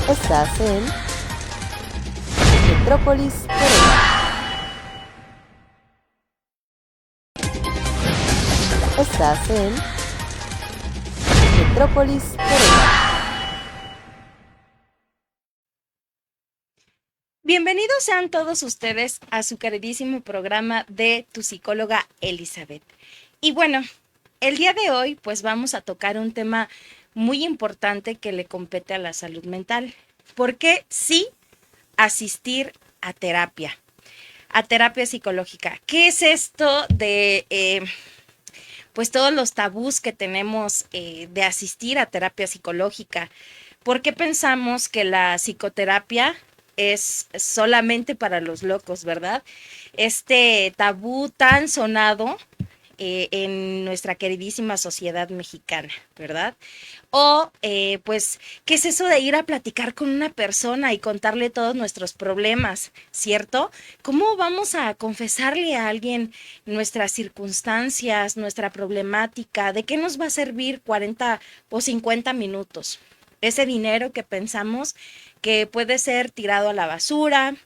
Estás en Metrópolis Querétaro. Estás en Metrópolis Querétaro. Bienvenidos sean todos ustedes a su queridísimo programa de Tu psicóloga Elizabeth. Y bueno, el día de hoy pues vamos a tocar un tema muy importante que le compete a la salud mental. ¿Por qué sí asistir a terapia psicológica? ¿Qué es esto de pues todos los tabús que tenemos de asistir a terapia psicológica? ¿Por qué pensamos que la psicoterapia es solamente para los locos, verdad? Este tabú tan sonado en nuestra queridísima sociedad mexicana, ¿verdad? O pues, ¿qué es eso de ir a platicar con una persona y contarle todos nuestros problemas, ¿cierto? ¿Cómo vamos a confesarle a alguien nuestras circunstancias, nuestra problemática? ¿De qué nos va a servir 40 o 50 minutos? Ese dinero que pensamos que puede ser tirado a la basura.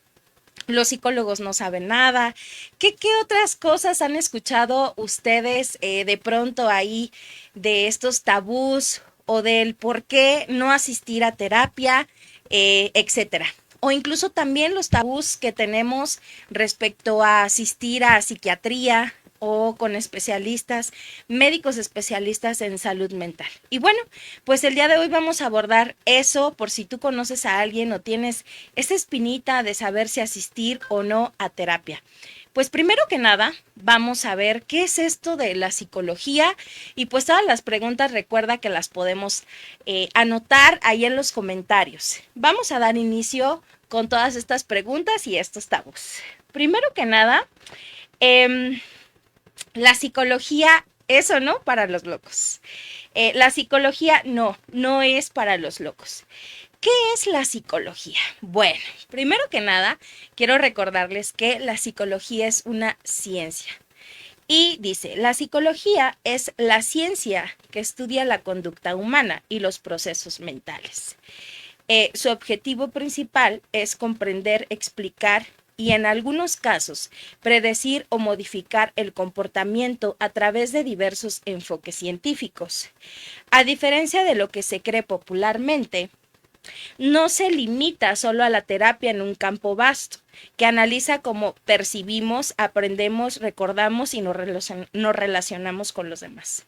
Los psicólogos no saben nada. ¿Qué otras cosas han escuchado ustedes de pronto ahí de estos tabús o del por qué no asistir a terapia, etcétera? O incluso también los tabús que tenemos respecto a asistir a psiquiatría o con especialistas, médicos especialistas en salud mental. Y bueno, pues el día de hoy vamos a abordar eso por si tú conoces a alguien o tienes esa espinita de saber si asistir o no a terapia. Pues primero que nada, vamos a ver qué es esto de la psicología y pues todas las preguntas recuerda que las podemos anotar ahí en los comentarios. Vamos a dar inicio con todas estas preguntas y estos tabús. Primero que nada, la psicología, eso no para los locos. La psicología no es para los locos. ¿Qué es la psicología? Bueno, primero que nada, quiero recordarles que la psicología es una ciencia. Y dice, la psicología es la ciencia que estudia la conducta humana y los procesos mentales. Su objetivo principal es comprender, explicar y en algunos casos predecir o modificar el comportamiento a través de diversos enfoques científicos. A diferencia de lo que se cree popularmente, no se limita solo a la terapia en un campo vasto, que analiza cómo percibimos, aprendemos, recordamos y nos relacionamos con los demás.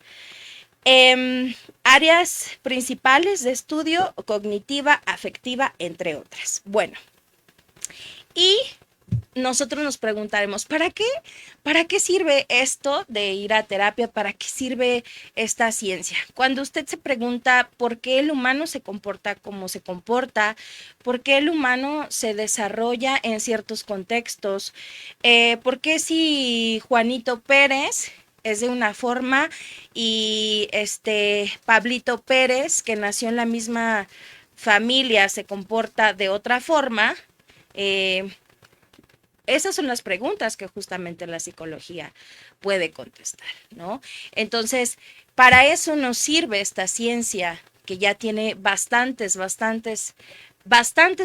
Áreas principales de estudio, cognitiva, afectiva, entre otras. Bueno, y nosotros nos preguntaremos, ¿para qué? ¿Para qué sirve esto de ir a terapia? ¿Para qué sirve esta ciencia? Cuando usted se pregunta por qué el humano se comporta como se comporta, por qué el humano se desarrolla en ciertos contextos, por qué si Juanito Pérez es de una forma y Pablito Pérez, que nació en la misma familia, se comporta de otra forma. Esas son las preguntas que justamente la psicología puede contestar, ¿no? Entonces, para eso nos sirve esta ciencia que ya tiene bastantes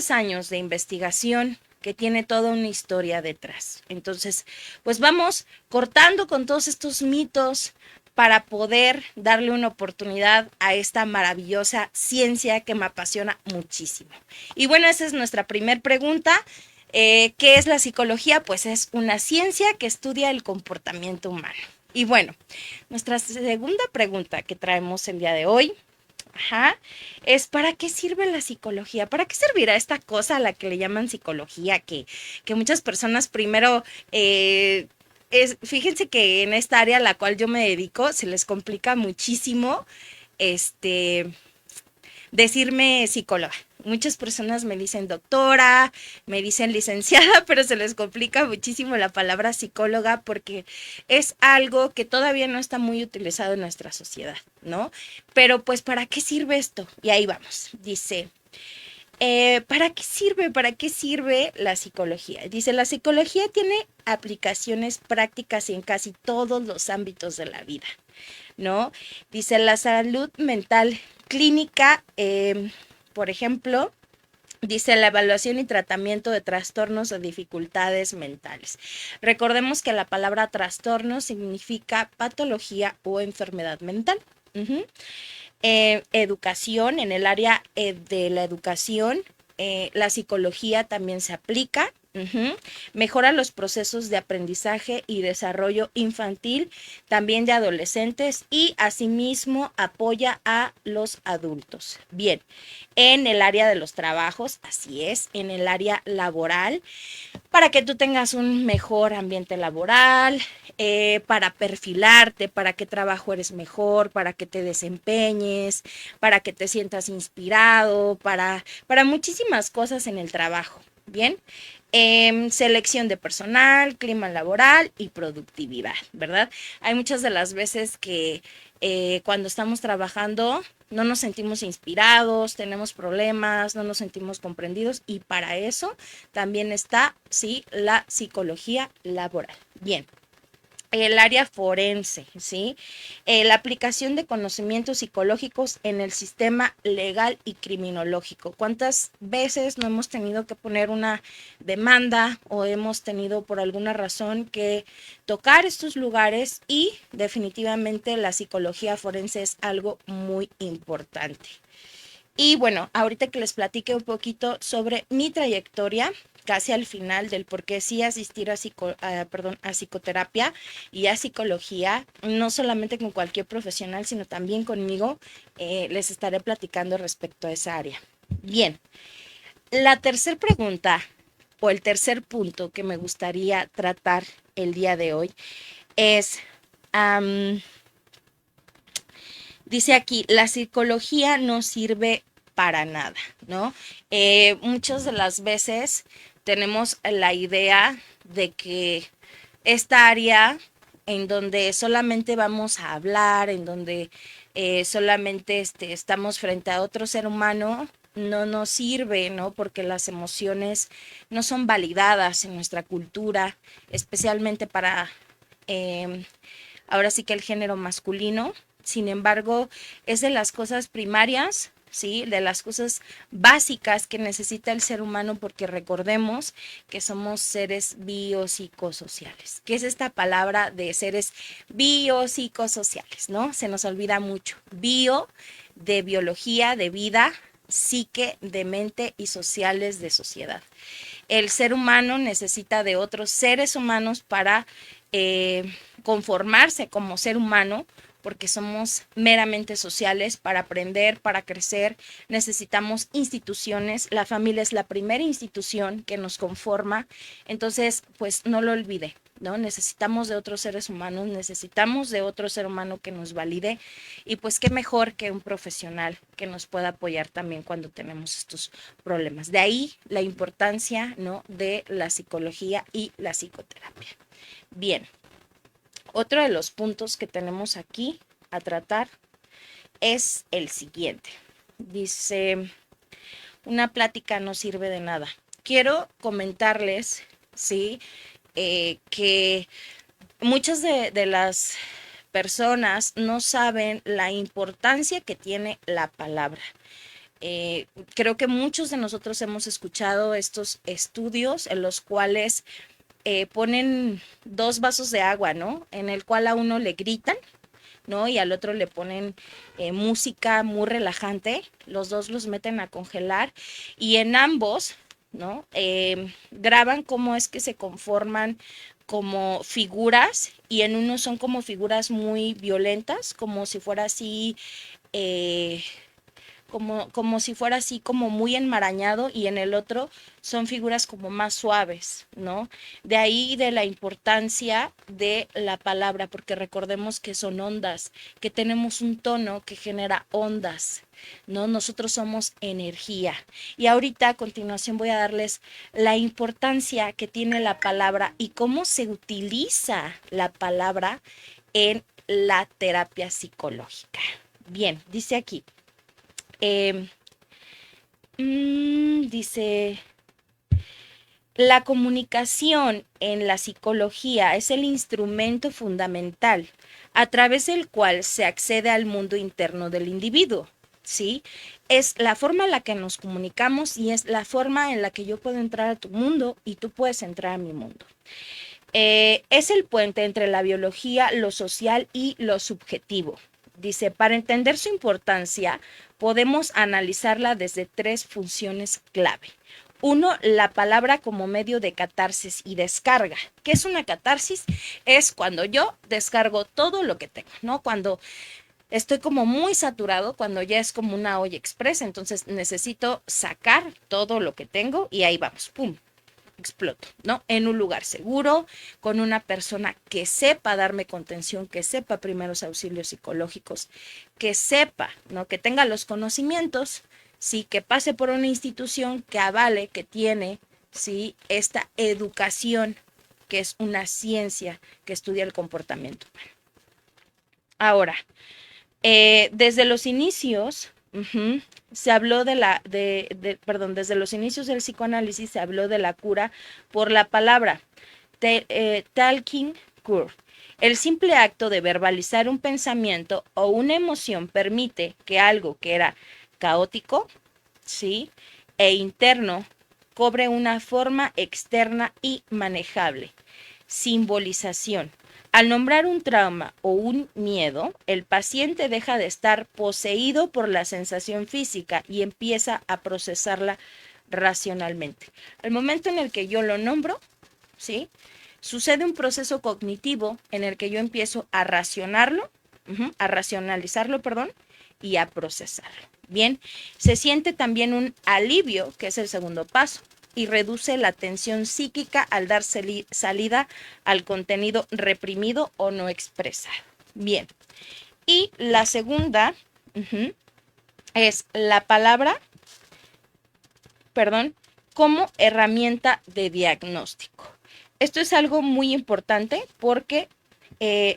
años de investigación, que tiene toda una historia detrás. Entonces, pues vamos cortando con todos estos mitos para poder darle una oportunidad a esta maravillosa ciencia que me apasiona muchísimo. Y bueno, esa es nuestra primera pregunta. ¿Qué es la psicología? Pues es una ciencia que estudia el comportamiento humano. Y bueno, nuestra segunda pregunta que traemos el día de hoy, es ¿para qué sirve la psicología? ¿Para qué servirá esta cosa a la que le llaman psicología? Que muchas personas primero, fíjense que en esta área a la cual yo me dedico se les complica muchísimo decirme psicóloga. Muchas personas me dicen doctora, me dicen licenciada, pero se les complica muchísimo la palabra psicóloga porque es algo que todavía no está muy utilizado en nuestra sociedad, ¿no? Pero pues, ¿para qué sirve esto? Y ahí vamos. Dice, ¿para qué sirve? ¿Para qué sirve la psicología? Dice, la psicología tiene aplicaciones prácticas en casi todos los ámbitos de la vida, ¿no? Dice, la salud mental clínica, por ejemplo, Dice la evaluación y tratamiento de trastornos o dificultades mentales. Recordemos que la palabra trastorno significa patología o enfermedad mental. Educación, en el área de la educación, la psicología también se aplica. Mejora los procesos de aprendizaje y desarrollo infantil, también de adolescentes, y asimismo apoya a los adultos. Bien, en el área de los trabajos, así es, en el área laboral, para que tú tengas un mejor ambiente laboral, para perfilarte, para qué trabajo eres mejor, para que te desempeñes, para que te sientas inspirado, para muchísimas cosas en el trabajo. Bien, selección de personal, clima laboral y productividad, ¿verdad? Hay muchas de las veces que cuando estamos trabajando no nos sentimos inspirados, tenemos problemas, no nos sentimos comprendidos, y para eso también está, sí, la psicología laboral. Bien. El área forense, ¿sí? La aplicación de conocimientos psicológicos en el sistema legal y criminológico. ¿Cuántas veces no hemos tenido que poner una demanda o hemos tenido por alguna razón que tocar estos lugares? Y definitivamente la psicología forense es algo muy importante. Y bueno, ahorita que les platique un poquito sobre mi trayectoria, casi al final del por qué sí asistir a psicoterapia y a psicología, no solamente con cualquier profesional, sino también conmigo, les estaré platicando respecto a esa área. Bien, la tercera pregunta o el tercer punto que me gustaría tratar el día de hoy es, dice aquí, la psicología no sirve para nada, ¿no? Muchas de las veces tenemos la idea de que esta área en donde solamente vamos a hablar, en donde solamente estamos frente a otro ser humano, no nos sirve, ¿no? Porque las emociones no son validadas en nuestra cultura, especialmente para ahora sí que el género masculino. Sin embargo, es de las cosas primarias, ¿sí? De las cosas básicas que necesita el ser humano, porque recordemos que somos seres biopsicosociales. ¿Qué es esta palabra de seres biopsicosociales, no? Se nos olvida mucho. Bio, de biología, de vida, psique, de mente, y sociales, de sociedad. El ser humano necesita de otros seres humanos para conformarse como ser humano, porque somos meramente sociales. Para aprender, para crecer, necesitamos instituciones. La familia es la primera institución que nos conforma. Entonces, pues no lo olvide, ¿no? Necesitamos de otros seres humanos, necesitamos de otro ser humano que nos valide, y pues qué mejor que un profesional que nos pueda apoyar también cuando tenemos estos problemas. De ahí la importancia, ¿no?, de la psicología y la psicoterapia. Bien, otro de los puntos que tenemos aquí a tratar es el siguiente. Dice, una plática no sirve de nada. Quiero comentarles, ¿sí?, que muchas de las personas no saben la importancia que tiene la palabra. Creo que muchos de nosotros hemos escuchado estos estudios en los cuales ponen 2 vasos de agua, ¿no? En el cual a uno le gritan, ¿no? Y al otro le ponen música muy relajante. Los dos los meten a congelar, y en ambos, ¿no?, graban cómo es que se conforman como figuras, y en uno son como figuras muy violentas, como si fuera así, como si fuera así como muy enmarañado, y en el otro son figuras como más suaves, ¿no? De ahí de la importancia de la palabra, porque recordemos que son ondas, que tenemos un tono que genera ondas, ¿no? Nosotros somos energía. Y ahorita a continuación voy a darles la importancia que tiene la palabra y cómo se utiliza la palabra en la terapia psicológica. Bien, dice aquí. Dice, la comunicación en la psicología es el instrumento fundamental a través del cual se accede al mundo interno del individuo. ¿sí? Es la forma en la que nos comunicamos y es la forma en la que yo puedo entrar a tu mundo y tú puedes entrar a mi mundo. Es el puente entre la biología, lo social y lo subjetivo. Dice, para entender su importancia, podemos analizarla desde tres funciones clave. Uno, la palabra como medio de catarsis y descarga. ¿Qué es una catarsis? Es cuando yo descargo todo lo que tengo, ¿no? Cuando estoy como muy saturado, cuando ya es como una olla express, entonces necesito sacar todo lo que tengo y ahí vamos, pum, exploto, ¿no? En un lugar seguro, con una persona que sepa darme contención, que sepa primeros auxilios psicológicos, que sepa, ¿no? Que tenga los conocimientos, sí, que pase por una institución que avale, que tiene, sí, esta educación, que es una ciencia que estudia el comportamiento humano. Ahora, desde los inicios, se habló desde los inicios del psicoanálisis se habló de la cura por la palabra, talking cure. El simple acto de verbalizar un pensamiento o una emoción permite que algo que era caótico, ¿sí? E interno cobre una forma externa y manejable. Simbolización. Al nombrar un trauma o un miedo, el paciente deja de estar poseído por la sensación física y empieza a procesarla racionalmente. Al momento en el que yo lo nombro, ¿sí? Sucede un proceso cognitivo en el que yo empiezo a racionarlo, a racionalizarlo, perdón, y a procesarlo. Bien, se siente también un alivio, que es el segundo paso, y reduce la tensión psíquica al dar salida al contenido reprimido o no expresado. Bien, y la segunda es la palabra, perdón, como herramienta de diagnóstico. Esto es algo muy importante porque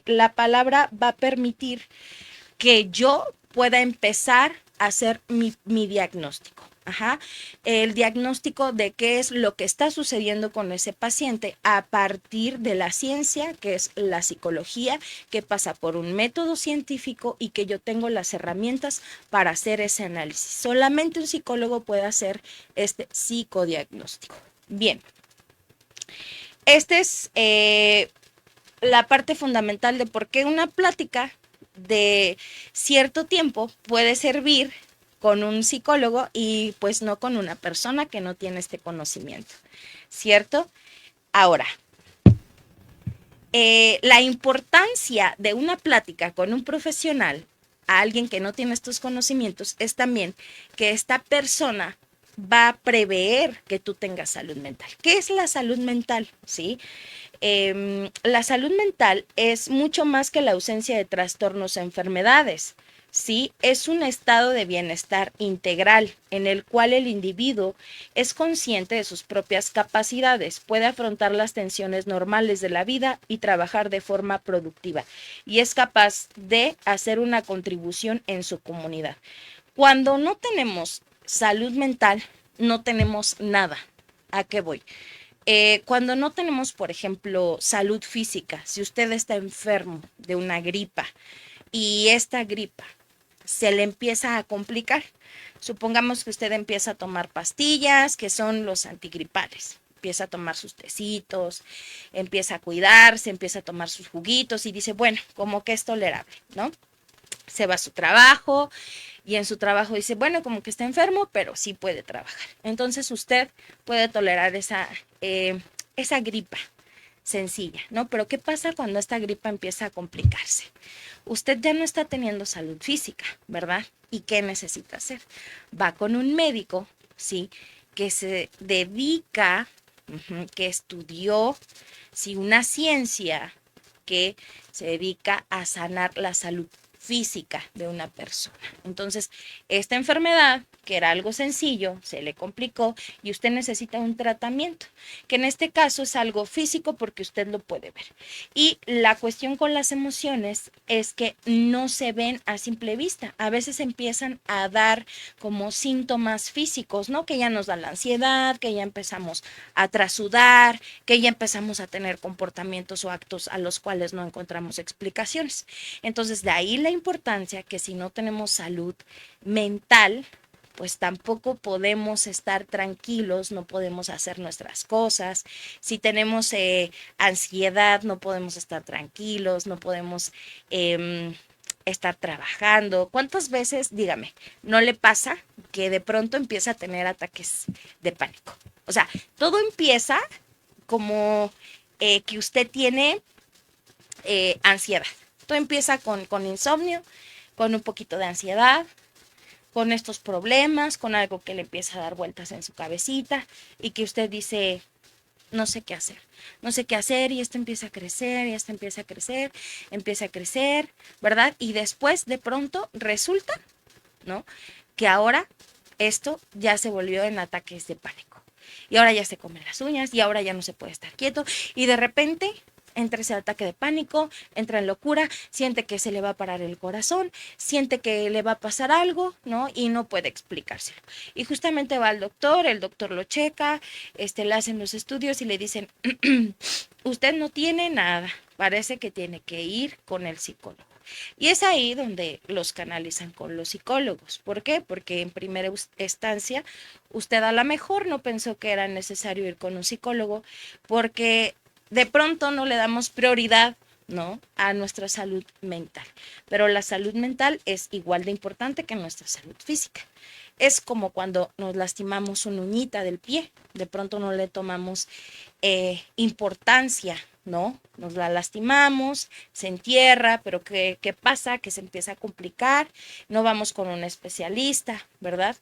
la palabra va a permitir que yo pueda empezar a hacer mi diagnóstico. El diagnóstico de qué es lo que está sucediendo con ese paciente a partir de la ciencia, que es la psicología, que pasa por un método científico y que yo tengo las herramientas para hacer ese análisis. Solamente un psicólogo puede hacer este psicodiagnóstico. Bien, esta es la parte fundamental de por qué una plática de cierto tiempo puede servir con un psicólogo y pues no con una persona que no tiene este conocimiento, ¿cierto? Ahora, la importancia de una plática con un profesional, a alguien que no tiene estos conocimientos, es también que esta persona va a prever que tú tengas salud mental. ¿Qué es la salud mental? ¿Sí? La salud mental es mucho más que la ausencia de trastornos o enfermedades. Sí, es un estado de bienestar integral en el cual el individuo es consciente de sus propias capacidades, puede afrontar las tensiones normales de la vida y trabajar de forma productiva y es capaz de hacer una contribución en su comunidad. Cuando no tenemos salud mental, no tenemos nada. ¿A qué voy? Cuando no tenemos, por ejemplo, salud física, si usted está enfermo de una gripa y esta gripa se le empieza a complicar, supongamos que usted empieza a tomar pastillas, que son los antigripales, empieza a tomar sus tecitos, empieza a cuidarse, empieza a tomar sus juguitos y dice, bueno, como que es tolerable, ¿no? Se va a su trabajo y en su trabajo dice, bueno, como que está enfermo, pero sí puede trabajar. Entonces usted puede tolerar esa gripa sencilla, ¿no? Pero ¿qué pasa cuando esta gripa empieza a complicarse? Usted ya no está teniendo salud física, ¿verdad? ¿Y qué necesita hacer? Va con un médico, ¿sí? Que se dedica, que estudió, sí, una ciencia que se dedica a sanar la salud física de una persona. Entonces, esta enfermedad que era algo sencillo, se le complicó y usted necesita un tratamiento, que en este caso es algo físico porque usted lo puede ver. Y la cuestión con las emociones es que no se ven a simple vista. A veces empiezan a dar como síntomas físicos, ¿no? Que ya nos da la ansiedad, que ya empezamos a trasudar, que ya empezamos a tener comportamientos o actos a los cuales no encontramos explicaciones. Entonces, de ahí la importancia que si no tenemos salud mental, pues tampoco podemos estar tranquilos, no podemos hacer nuestras cosas. Si tenemos ansiedad, no podemos estar tranquilos, no podemos estar trabajando. ¿Cuántas veces, dígame, no le pasa que de pronto empieza a tener ataques de pánico? O sea, todo empieza como que usted tiene ansiedad. Todo empieza con insomnio, con un poquito de ansiedad, con estos problemas, con algo que le empieza a dar vueltas en su cabecita y que usted dice, no sé qué hacer, no sé qué hacer y esto empieza a crecer y esto empieza a crecer, ¿verdad? Y después de pronto resulta, ¿no? Que ahora esto ya se volvió en ataques de pánico y ahora ya se come las uñas y ahora ya no se puede estar quieto y de repente entra ese ataque de pánico, entra en locura, siente que se le va a parar el corazón, siente que le va a pasar algo, ¿no? Y no puede explicárselo. Y justamente va al doctor, el doctor lo checa, le hacen los estudios y le dicen, usted no tiene nada, parece que tiene que ir con el psicólogo. Y es ahí donde los canalizan con los psicólogos. ¿Por qué? Porque en primera instancia usted a lo mejor no pensó que era necesario ir con un psicólogo porque de pronto no le damos prioridad, ¿no? A nuestra salud mental. Pero la salud mental es igual de importante que nuestra salud física. Es como cuando nos lastimamos una uñita del pie, de pronto no le tomamos importancia, ¿no? Nos la lastimamos, se entierra, pero ¿qué pasa? Que se empieza a complicar, no vamos con un especialista, ¿verdad?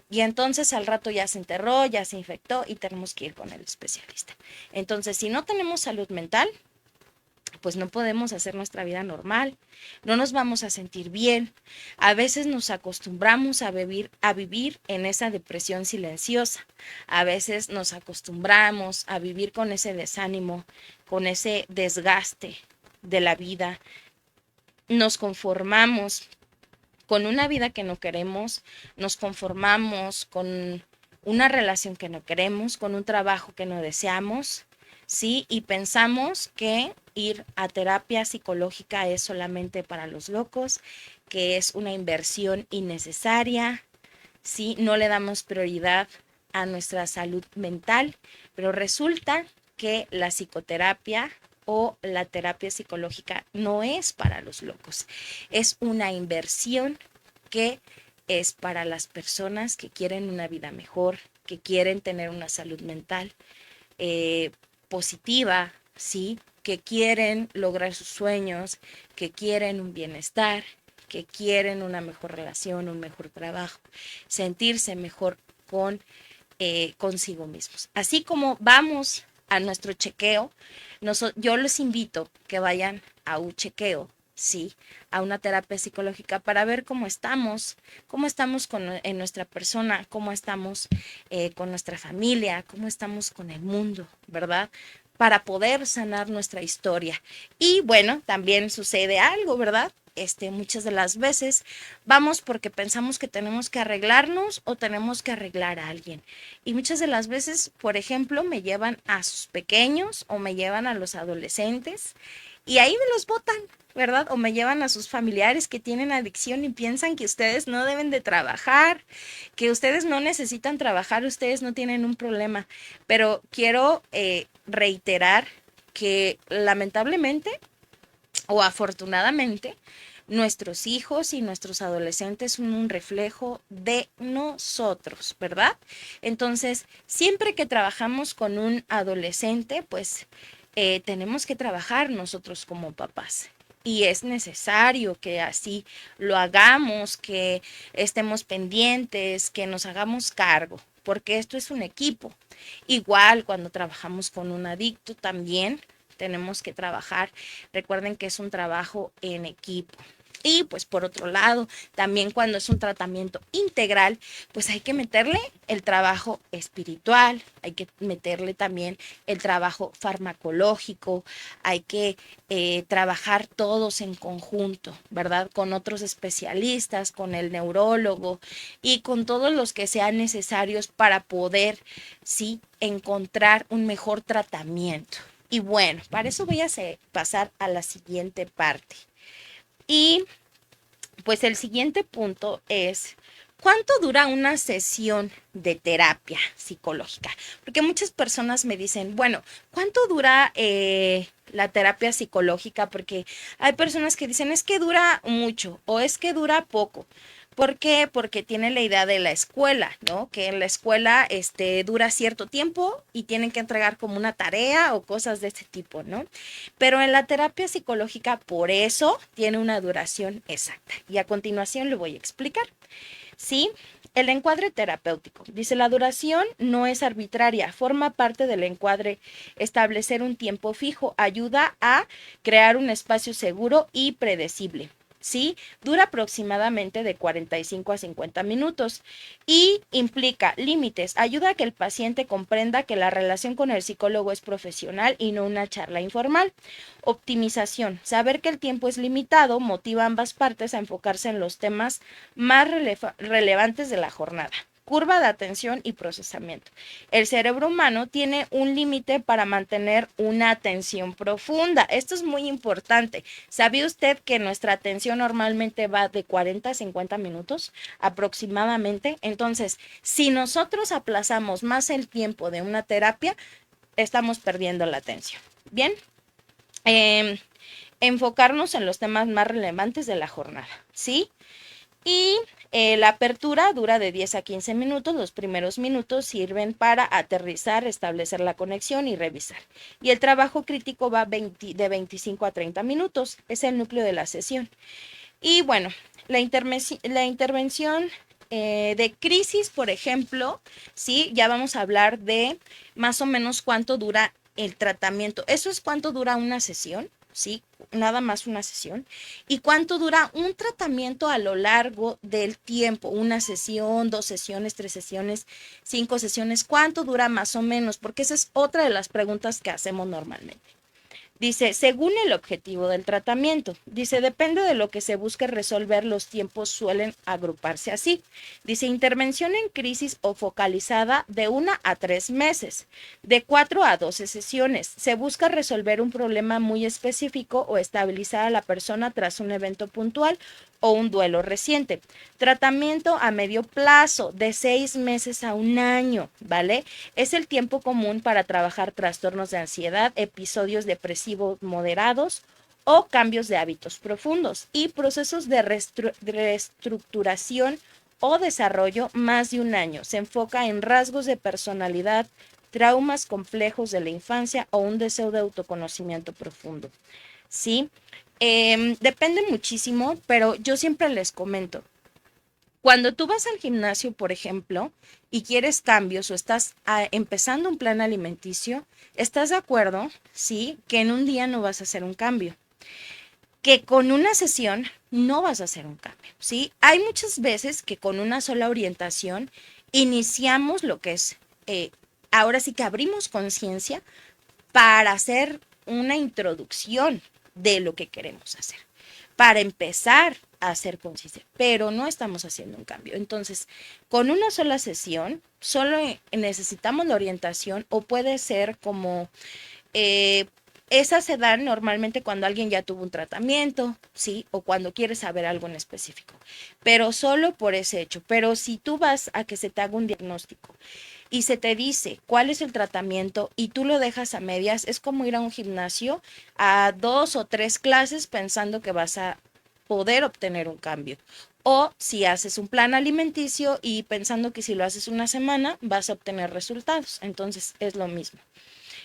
Y entonces al rato ya se enterró, ya se infectó y tenemos que ir con el especialista. Entonces, si no tenemos salud mental, pues no podemos hacer nuestra vida normal, no nos vamos a sentir bien. A veces nos acostumbramos a vivir en esa depresión silenciosa. A veces nos acostumbramos a vivir con ese desánimo, con ese desgaste de la vida. Nos conformamos con una vida que no queremos, nos conformamos con una relación que no queremos, con un trabajo que no deseamos, ¿sí? Y pensamos que ir a terapia psicológica es solamente para los locos, que es una inversión innecesaria, ¿sí? No le damos prioridad a nuestra salud mental, pero resulta que la psicoterapia o la terapia psicológica no es para los locos, es una inversión que es para las personas que quieren una vida mejor, que quieren tener una salud mental positiva, ¿sí? Que quieren lograr sus sueños, que quieren un bienestar, que quieren una mejor relación, un mejor trabajo, sentirse mejor consigo mismos. Así como vamos a nuestro chequeo, yo les invito que vayan a un chequeo, sí, a una terapia psicológica para ver cómo estamos en nuestra persona, cómo estamos con nuestra familia, cómo estamos con el mundo, ¿verdad? Para poder sanar nuestra historia. Y bueno, también sucede algo, ¿verdad? Muchas de las veces vamos porque pensamos que tenemos que arreglarnos o tenemos que arreglar a alguien. Y muchas de las veces, por ejemplo, me llevan a sus pequeños o me llevan a los adolescentes y ahí me los botan, ¿verdad? O me llevan a sus familiares que tienen adicción y piensan que ustedes no deben de trabajar, que ustedes no necesitan trabajar, ustedes no tienen un problema. Pero quiero reiterar que lamentablemente o afortunadamente, nuestros hijos y nuestros adolescentes son un reflejo de nosotros, ¿verdad? Entonces, siempre que trabajamos con un adolescente, pues tenemos que trabajar nosotros como papás. Y es necesario que así lo hagamos, que estemos pendientes, que nos hagamos cargo, porque esto es un equipo. Igual cuando trabajamos con un adicto también tenemos que trabajar. Recuerden que es un trabajo en equipo. Y pues por otro lado, también cuando es un tratamiento integral, pues hay que meterle el trabajo espiritual, hay que meterle también el trabajo farmacológico, hay que trabajar todos en conjunto, ¿verdad? Con otros especialistas, con el neurólogo y con todos los que sean necesarios para poder, sí, encontrar un mejor tratamiento. Y bueno, para eso voy a pasar a la siguiente parte. Y pues el siguiente punto es, ¿cuánto dura una sesión de terapia psicológica? Porque muchas personas me dicen, bueno, ¿cuánto dura la terapia psicológica? Porque hay personas que dicen, es que dura mucho o es que dura poco. ¿Por qué? Porque tiene la idea de la escuela, ¿no? Que en la escuela dura cierto tiempo y tienen que entregar como una tarea o cosas de ese tipo, ¿no? Pero en la terapia psicológica, por eso, tiene una duración exacta. Y a continuación lo voy a explicar. ¿Sí? El encuadre terapéutico. Dice, la duración no es arbitraria, forma parte del encuadre. Establecer un tiempo fijo ayuda a crear un espacio seguro y predecible. ¿Sí? Dura aproximadamente de 45 a 50 minutos y implica límites. Ayuda a que el paciente comprenda que la relación con el psicólogo es profesional y no una charla informal. Optimización. Saber que el tiempo es limitado motiva a ambas partes a enfocarse en los temas más relevantes de la jornada. Curva de atención y procesamiento. El cerebro humano tiene un límite para mantener una atención profunda. Esto es muy importante. ¿Sabía usted que nuestra atención normalmente va de 40 a 50 minutos aproximadamente? Entonces, si nosotros aplazamos más el tiempo de una terapia, estamos perdiendo la atención. Bien. Enfocarnos en los temas más relevantes de la jornada, ¿sí? Y la apertura dura de 10 a 15 minutos. Los primeros minutos sirven para aterrizar, establecer la conexión y revisar. Y el trabajo crítico va de 25 a 30 minutos. Es el núcleo de la sesión. Y bueno, la intervención de crisis, por ejemplo, ¿sí? Ya vamos a hablar de más o menos cuánto dura el tratamiento. Eso es cuánto dura una sesión, ¿sí? Nada más una sesión. ¿Y cuánto dura un tratamiento a lo largo del tiempo? Una sesión, 2 sesiones, 3 sesiones, 5 sesiones. ¿Cuánto dura más o menos? Porque esa es otra de las preguntas que hacemos normalmente. Dice, según el objetivo del tratamiento. Dice, depende de lo que se busque resolver, los tiempos suelen agruparse así. Dice, intervención en crisis o focalizada de 1 a 3 meses, de 4 a 12 sesiones. Se busca resolver un problema muy específico o estabilizar a la persona tras un evento puntual o un duelo reciente. Tratamiento a medio plazo, de 6 meses a 1 año, ¿vale? Es el tiempo común para trabajar trastornos de ansiedad, episodios depresivos moderados o cambios de hábitos profundos y procesos de reestructuración o desarrollo más de 1 año. Se enfoca en rasgos de personalidad, traumas complejos de la infancia o un deseo de autoconocimiento profundo. ¿Sí? Depende muchísimo, pero yo siempre les comento, cuando tú vas al gimnasio, por ejemplo, y quieres cambios o estás empezando un plan alimenticio, ¿estás de acuerdo? Sí, que en un día no vas a hacer un cambio, que con una sesión no vas a hacer un cambio, ¿sí? Hay muchas veces que con una sola orientación iniciamos lo que es, ahora sí que abrimos conciencia para hacer una introducción de lo que queremos hacer, para empezar a hacer conciencia, pero no estamos haciendo un cambio. Entonces, con una sola sesión, solo necesitamos la orientación o puede ser como, esas se dan normalmente cuando alguien ya tuvo un tratamiento, ¿sí? O cuando quiere saber algo en específico, pero solo por ese hecho. Pero si tú vas a que se te haga un diagnóstico y se te dice cuál es el tratamiento y tú lo dejas a medias, es como ir a un gimnasio a 2 o 3 clases pensando que vas a poder obtener un cambio. O si haces un plan alimenticio y pensando que si lo haces una semana vas a obtener resultados. Entonces es lo mismo.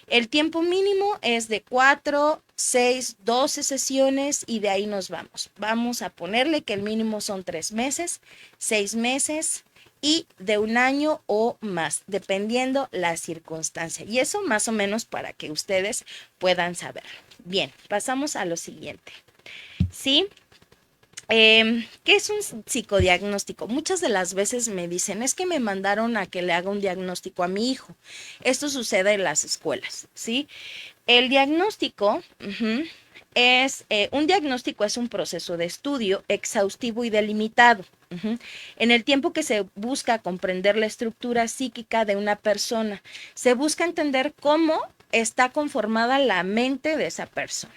El tiempo mínimo es de 4, 6, 12 sesiones y de ahí nos vamos. Vamos a ponerle que el mínimo son 3 meses, 6 meses y de 1 año o más, dependiendo la circunstancia. Y eso más o menos para que ustedes puedan saber. Bien, pasamos a lo siguiente. ¿Sí? ¿Qué es un psicodiagnóstico? Muchas de las veces me dicen, es que me mandaron a que le haga un diagnóstico a mi hijo. Esto sucede en las escuelas, ¿sí? El diagnóstico un diagnóstico es un proceso de estudio exhaustivo y delimitado. En el tiempo que se busca comprender la estructura psíquica de una persona, se busca entender cómo está conformada la mente de esa persona.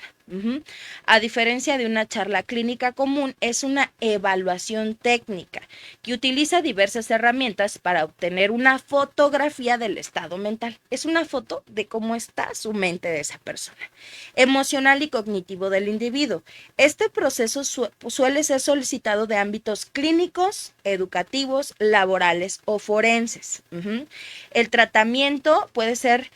A diferencia de una charla clínica común, es una evaluación técnica que utiliza diversas herramientas para obtener una fotografía del estado mental. Es una foto de cómo está su mente de esa persona, emocional y cognitivo del individuo. Este proceso suele ser solicitado de ámbitos clínicos, educativos, laborales o forenses. El tratamiento puede ser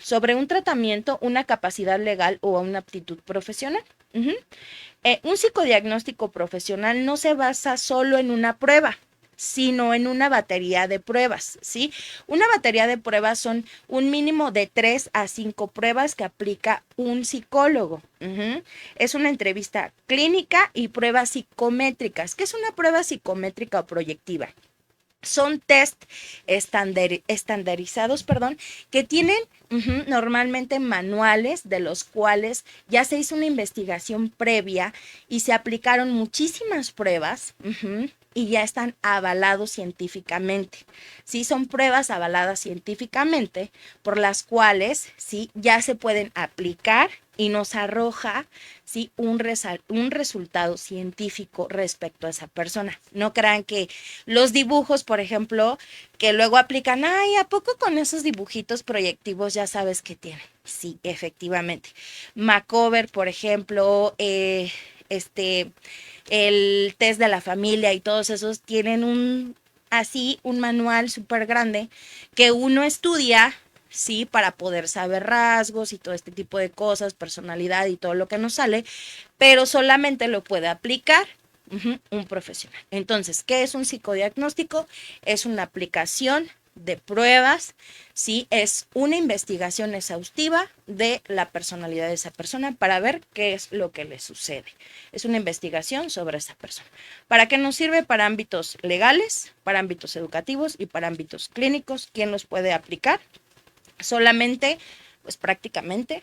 sobre un tratamiento, una capacidad legal o una aptitud profesional. Un psicodiagnóstico profesional no se basa solo en una prueba, sino en una batería de pruebas, ¿sí? Una batería de pruebas son un mínimo de 3 a 5 pruebas que aplica un psicólogo. Es una entrevista clínica y pruebas psicométricas. ¿Qué es una prueba psicométrica o proyectiva? Son test estandarizados, que tienen normalmente manuales de los cuales ya se hizo una investigación previa y se aplicaron muchísimas pruebas y ya están avalados científicamente. Sí, son pruebas avaladas científicamente por las cuales sí ya se pueden aplicar y nos arroja ¿sí? un resultado científico respecto a esa persona. No crean que los dibujos, por ejemplo, que luego aplican, ay, ¿a poco con esos dibujitos proyectivos ya sabes qué tienen? Sí, efectivamente. Macover, por ejemplo, el test de la familia y todos esos tienen un manual súper grande que uno estudia, sí, para poder saber rasgos y todo este tipo de cosas, personalidad y todo lo que nos sale, pero solamente lo puede aplicar un profesional. Entonces, ¿qué es un psicodiagnóstico? Es una aplicación de pruebas, ¿sí? Es una investigación exhaustiva de la personalidad de esa persona para ver qué es lo que le sucede. Es una investigación sobre esa persona. ¿Para qué nos sirve? Para ámbitos legales, para ámbitos educativos y para ámbitos clínicos. ¿Quién los puede aplicar? Solamente, pues prácticamente,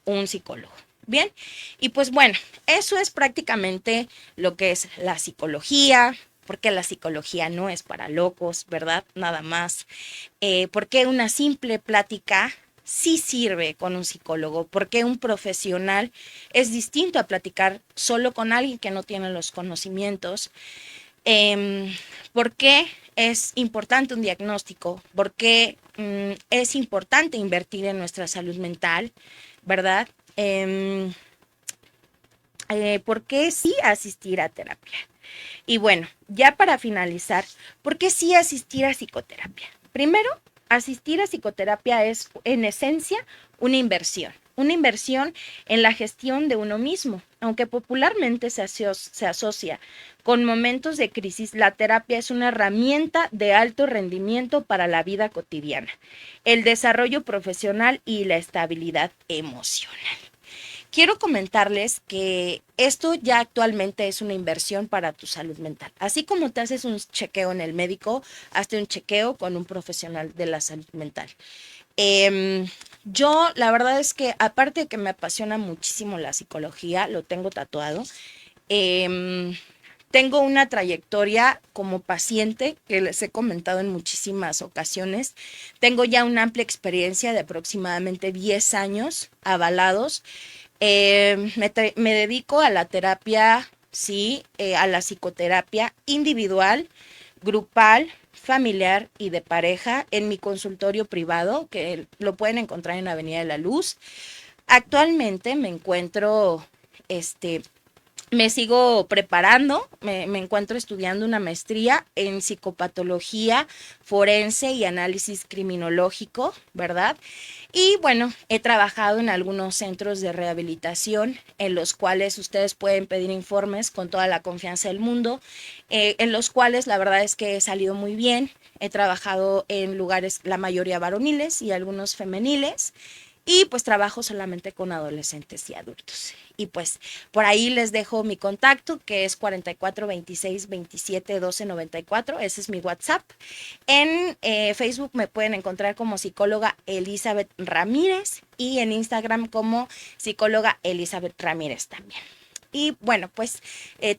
un psicólogo. Bien, y pues bueno, eso es prácticamente lo que es la psicología, porque la psicología no es para locos, ¿verdad? Nada más. Porque una simple plática sí sirve con un psicólogo, porque un profesional es distinto a platicar solo con alguien que no tiene los conocimientos. ¿Por qué es importante un diagnóstico? ¿Por qué es importante invertir en nuestra salud mental? ¿Verdad? ¿Por qué sí asistir a terapia? Y bueno, ya para finalizar, ¿por qué sí asistir a psicoterapia? Primero, asistir a psicoterapia es en esencia una inversión en la gestión de uno mismo. Aunque popularmente se asocia con momentos de crisis, la terapia es una herramienta de alto rendimiento para la vida cotidiana, el desarrollo profesional y la estabilidad emocional. Quiero comentarles que esto ya actualmente es una inversión para tu salud mental. Así como te haces un chequeo en el médico, hazte un chequeo con un profesional de la salud mental. Yo, la verdad es que aparte de que me apasiona muchísimo la psicología, lo tengo tatuado, tengo una trayectoria como paciente que les he comentado en muchísimas ocasiones. Tengo ya una amplia experiencia de aproximadamente 10 años avalados. Me dedico a la terapia, sí, a la psicoterapia individual, grupal, familiar y de pareja en mi consultorio privado, que lo pueden encontrar en Avenida de la Luz. Actualmente me encuentro, me sigo preparando, me encuentro estudiando una maestría en psicopatología forense y análisis criminológico, ¿verdad? Y bueno, he trabajado en algunos centros de rehabilitación en los cuales ustedes pueden pedir informes con toda la confianza del mundo, en los cuales la verdad es que he salido muy bien. He trabajado en lugares, la mayoría varoniles y algunos femeniles. y pues trabajo solamente con adolescentes y adultos. Y pues por ahí les dejo mi contacto, que es 44 26 27 12 94. Ese es mi WhatsApp. En Facebook me pueden encontrar como psicóloga Elizabeth Ramírez y en Instagram como psicóloga Elizabeth Ramírez también. Y bueno, pues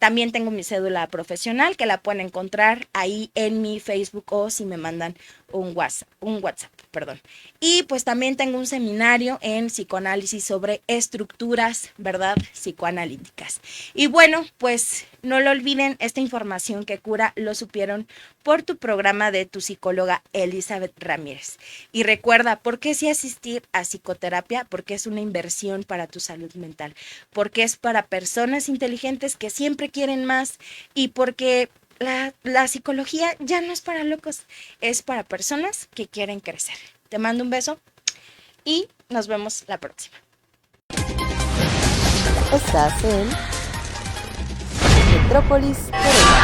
también tengo mi cédula profesional que la pueden encontrar ahí en mi Facebook o si me mandan un WhatsApp, perdón. Y pues también tengo un seminario en psicoanálisis sobre estructuras, ¿verdad? Psicoanalíticas. Y bueno, pues no lo olviden, esta información que cura lo supieron por tu programa de tu psicóloga Elizabeth Ramírez. Y recuerda, ¿por qué sí asistir a psicoterapia? Porque es una inversión para tu salud mental, porque es para personas inteligentes que siempre quieren más y porque la psicología ya no es para locos, es para personas que quieren crecer. Te mando un beso y nos vemos la próxima. Estás en Metrópolis Corea.